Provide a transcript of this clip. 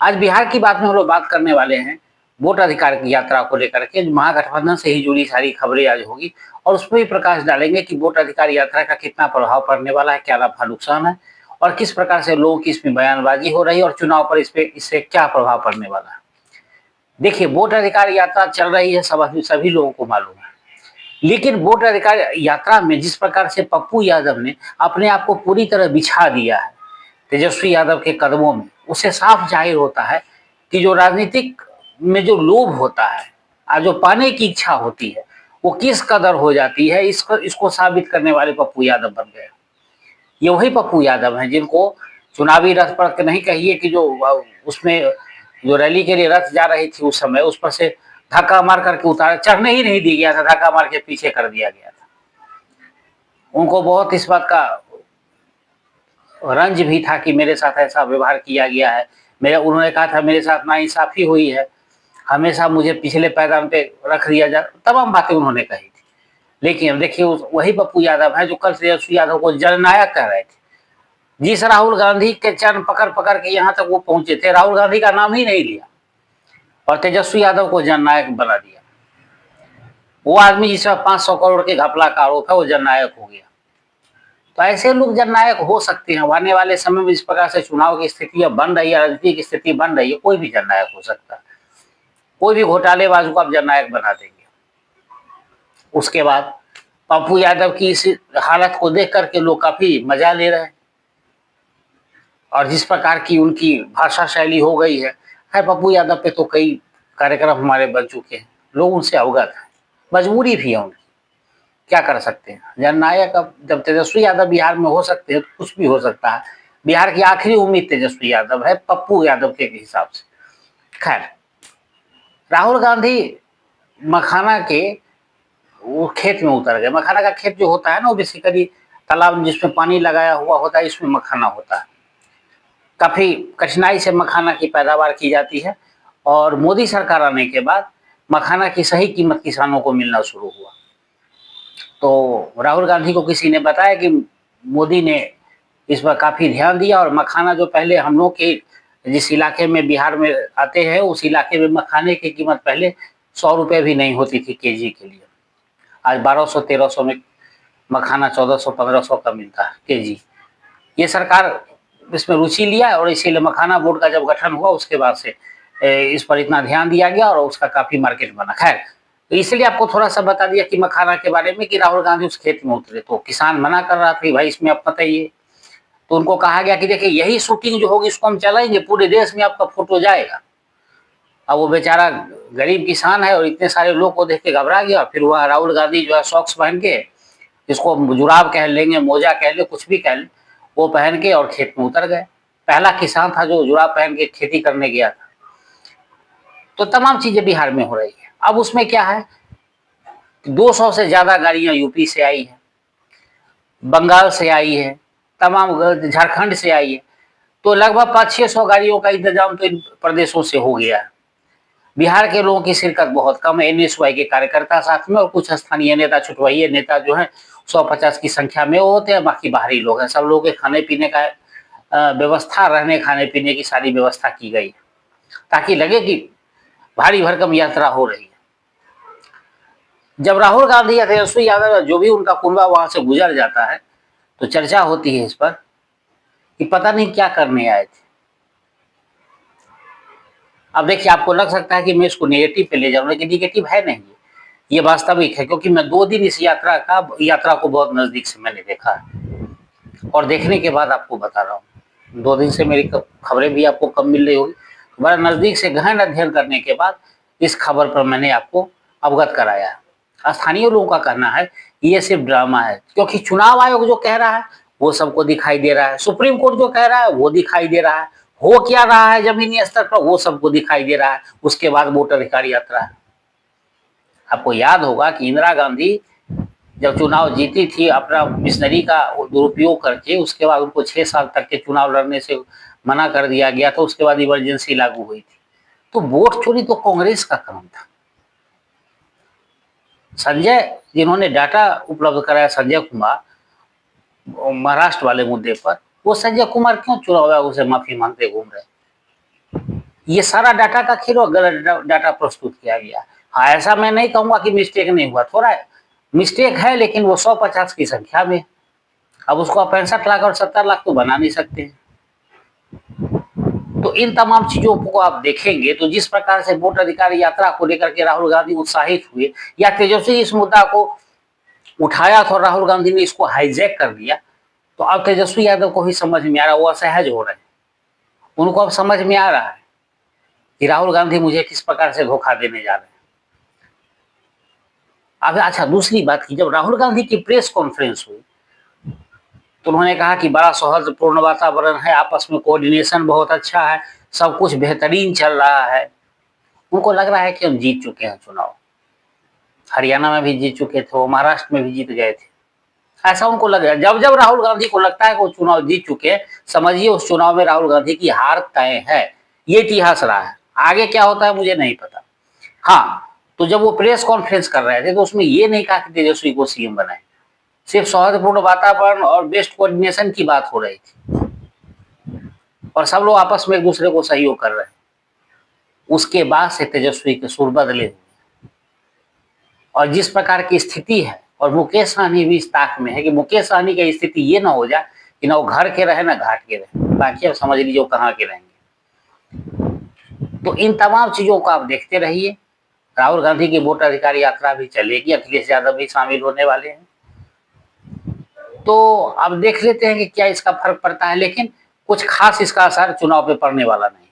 आज बिहार की बात में हम लोग बात करने वाले हैं, वोट अधिकार की यात्रा को लेकर के महागठबंधन से ही जुड़ी सारी खबरें आज होगी और उसमें भी प्रकाश डालेंगे कि वोट अधिकार यात्रा का कितना प्रभाव पड़ने वाला है, क्या नफा नुकसान है और किस प्रकार से लोगों की इसमें बयानबाजी हो रही है और चुनाव पर इससे क्या प्रभाव पड़ने वाला है। देखिए, वोट अधिकार यात्रा चल रही है, सभी लोगों को मालूम है, लेकिन वोट अधिकार यात्रा में जिस प्रकार से पप्पू यादव ने अपने आप को पूरी तरह बिछा दिया है तेजस्वी यादव के कदमों में, उससे साफ जाहिर होता है कि जो राजनीतिक में जो लोभ होता है और जो पाने की इच्छा होती है वो किस कदर हो जाती है, इसको साबित करने वाले पप्पू यादव बन गए। ये वही पप्पू यादव हैं जिनको चुनावी रथ पर नहीं कहिए कि जो उसमें जो रैली के लिए रथ जा रही थी उस समय उस पर से धक्का मार करके उतारा, चढ़ने ही नहीं दिया गया था, धक्का मार के पीछे कर दिया गया था। उनको बहुत इस बात का रंज भी था कि मेरे साथ ऐसा व्यवहार किया गया है, उन्होंने कहा था मेरे साथ नाइंसाफी हुई है, हमेशा मुझे पिछले पायदान पे रख दिया जा, तमाम बातें उन्होंने कही थी। लेकिन देखिए वही पप्पू यादव है जो कल तेजस्वी यादव को जननायक कह रहे थे। जिस राहुल गांधी के चरण पकड़ पकड़ के यहाँ तक वो पहुंचे थे, राहुल गांधी का नाम ही नहीं लिया और तेजस्वी यादव को जननायक बना दिया। वो आदमी जिसका 500 करोड़ के घपला का आरोप है वो जननायक हो गया। तो ऐसे लोग जननायक हो सकते हैं। आने वाले समय में इस प्रकार से चुनाव की स्थिति बन रही है, राजनीति की स्थिति बन रही है, कोई भी जननायक हो सकता है, कोई भी घोटालेबाज को आप जननायक बना देंगे। उसके बाद पप्पू यादव की इस हालत को देख करके लोग काफी मजा ले रहे हैं और जिस प्रकार की उनकी भाषा शैली हो गई है, पप्पू यादव पे तो कई कार्यक्रम हमारे बन चुके हैं, लोग उनसे अवगत हैं, मजबूरी भी है उनकी, क्या कर सकते हैं। जननायक अब जब तेजस्वी यादव बिहार में हो सकते हैं तो कुछ भी हो सकता है। बिहार की आखिरी उम्मीद तेजस्वी यादव है पप्पू यादव के हिसाब से। खैर, राहुल गांधी मखाना के वो खेत में उतर गए। मखाना का खेत जो होता है ना, वो बेसिकली तालाब जिसमें पानी लगाया हुआ होता है, इसमें मखाना होता है। काफी कठिनाई से मखाना की पैदावार की जाती है और मोदी सरकार आने के बाद मखाना की सही कीमत किसानों को मिलना शुरू हुआ। तो राहुल गांधी को किसी ने बताया कि मोदी ने इस पर काफी ध्यान दिया और मखाना जो पहले हम लोग के जिस इलाके में बिहार में आते हैं उस इलाके में मखाने की कीमत पहले 100 रुपए भी नहीं होती थी केजी के लिए। आज 1200-1300 में मखाना 1400-1500 का मिलता है केजी। ये सरकार इसमें रुचि लिया और इसीलिए मखाना बोर्ड का जब गठन हुआ उसके बाद से इस पर इतना ध्यान दिया गया और उसका काफी मार्केट बना। खैर, तो इसलिए आपको थोड़ा सा बता दिया कि मखाना के बारे में कि राहुल गांधी उस खेत में उतरे तो किसान मना कर रहा था भाई इसमें आप बताइए। तो उनको कहा गया कि देखिए यही शूटिंग जो होगी इसको हम चलाएंगे, पूरे देश में आपका फोटो जाएगा। अब वो बेचारा गरीब किसान है और इतने सारे लोग को देख के घबरा गया। फिर वह राहुल गांधी जो है सॉक्स पहन के, इसको जुराब कह लेंगे, मोजा कह ले, कुछ भी कह ले, वो पहन के और खेत में उतर गए। पहला किसान था जो जुराब पहन के खेती करने गया था। तो तमाम चीजें बिहार में हो रही है। अब उसमें क्या है, 200 से ज्यादा गाड़ियां यूपी से आई है, बंगाल से आई है, तमाम झारखंड से आई है। तो लगभग 500-600 गाड़ियों का इंतजाम तो इन प्रदेशों से हो गया है। बिहार के लोगों की शिरकत बहुत कम है, एनएसवाई के कार्यकर्ता साथ में और कुछ स्थानीय नेता, छुटवाइये नेता जो है 150 की संख्या में वो होते हैं, बाकी बाहरी लोग हैं। सब लोगों के खाने पीने का व्यवस्था, रहने खाने पीने की सारी व्यवस्था की गई ताकि लगे कि भारी भरकम यात्रा हो रही है। जब राहुल गांधी या तेजस्वी यादव जो भी उनका कुंबा वहां से गुजर जाता है तो चर्चा होती है इस पर कि पता नहीं क्या करने आए थे। अब देखिए, आपको लग सकता है कि मैं इसको नेगेटिव पे ले जाऊं, लेकिन नेगेटिव है नहीं, ये वास्तविक है, क्योंकि मैं 2 दिन इस यात्रा को बहुत नजदीक से मैंने देखा है और देखने के बाद आपको बता रहा हूँ। 2 दिन से मेरी खबरें भी आपको कम मिल रही होगी, बड़ा नजदीक से गहन अध्ययन करने के बाद इस खबर पर मैंने आपको अवगत कराया है। स्थानीय लोगों का कहना है कि ये सिर्फ ड्रामा है, क्योंकि चुनाव आयोग जो कह रहा है वो सबको दिखाई दे रहा है, सुप्रीम कोर्ट जो कह रहा है वो दिखाई दे रहा है, हो क्या रहा है जमीनी स्तर पर वो सबको दिखाई दे रहा है। उसके बाद वोट अधिकार यात्रा है। आपको याद होगा कि इंदिरा गांधी जब चुनाव जीती थी अपना मिशनरी का दुरुपयोग करके, उसके बाद उनको 6 साल तक के चुनाव लड़ने से मना कर दिया गया था। उसके बाद इमरजेंसी लागू हुई थी। तो वोट चोरी तो कांग्रेस का काम था। संजय, जिन्होंने डाटा उपलब्ध कराया, संजय कुमार, महाराष्ट्र वाले मुद्दे पर, वो संजय कुमार क्यों चुनाव आयोग से माफी मांगते घूम रहे? ये सारा डाटा का खेल और गलत डाटा प्रस्तुत किया गया। हाँ, ऐसा मैं नहीं कहूँगा कि मिस्टेक नहीं हुआ, थोड़ा मिस्टेक है, लेकिन वो 150 की संख्या में। अब उसको आप 65 लाख और 70 लाख तो बना नहीं सकते हैं। तो इन तमाम चीजों को आप देखेंगे तो जिस प्रकार से वोट अधिकार यात्रा को लेकर के राहुल गांधी उत्साहित हुए, या तेजस्वी इस मुद्दा को उठाया था और राहुल गांधी ने इसको हाईजैक कर दिया, तो अब तेजस्वी यादव को ही समझ में आ रहा है, वो असहज हो रहे हैं। उनको अब समझ में आ रहा है कि राहुल गांधी मुझे किस प्रकार से धोखा देने जा रहे हैं। अब अच्छा, दूसरी बात की, जब राहुल गांधी की प्रेस कॉन्फ्रेंस हुई तो उन्होंने कहा कि बड़ा सौहार्दपूर्ण वातावरण है, आपस में कोऑर्डिनेशन बहुत अच्छा है, सब कुछ बेहतरीन चल रहा है। उनको लग रहा है कि हम जीत चुके हैं चुनाव, हरियाणा में भी जीत चुके थे, वो महाराष्ट्र में भी जीत गए थे, ऐसा उनको लग रहा है। जब जब राहुल गांधी को लगता है कि वो चुनाव जीत चुके हैं, समझिए उस चुनाव में राहुल गांधी की हार तय है। ये इतिहास रहा है, आगे क्या होता है मुझे नहीं पता। हाँ, तो जब वो प्रेस कॉन्फ्रेंस कर रहे थे तो उसमें ये नहीं कहा कि तेजस्वी को सीएम बनाए, सिर्फ सौहार्दपूर्ण वातावरण और बेस्ट कोऑर्डिनेशन की बात हो रही थी, और सब लोग आपस में एक दूसरे को सहयोग कर रहे हैं। उसके बाद से तेजस्वी के सुर बदले हुए, और जिस प्रकार की स्थिति है, और मुकेश सहनी भी इस ताक में है कि मुकेश सहनी की स्थिति ये ना हो जाए कि ना वो घर के रहे ना घाट के रहे, बाकी अब समझ लीजिए वो कहाँ के रहेंगे। तो इन तमाम चीजों को आप देखते रहिए। राहुल गांधी की वोट अधिकार यात्रा भी चलेगी, अखिलेश यादव भी शामिल होने वाले हैं, तो अब देख लेते हैं कि क्या इसका फर्क पड़ता है, लेकिन कुछ खास इसका असर चुनाव पे पड़ने वाला नहीं।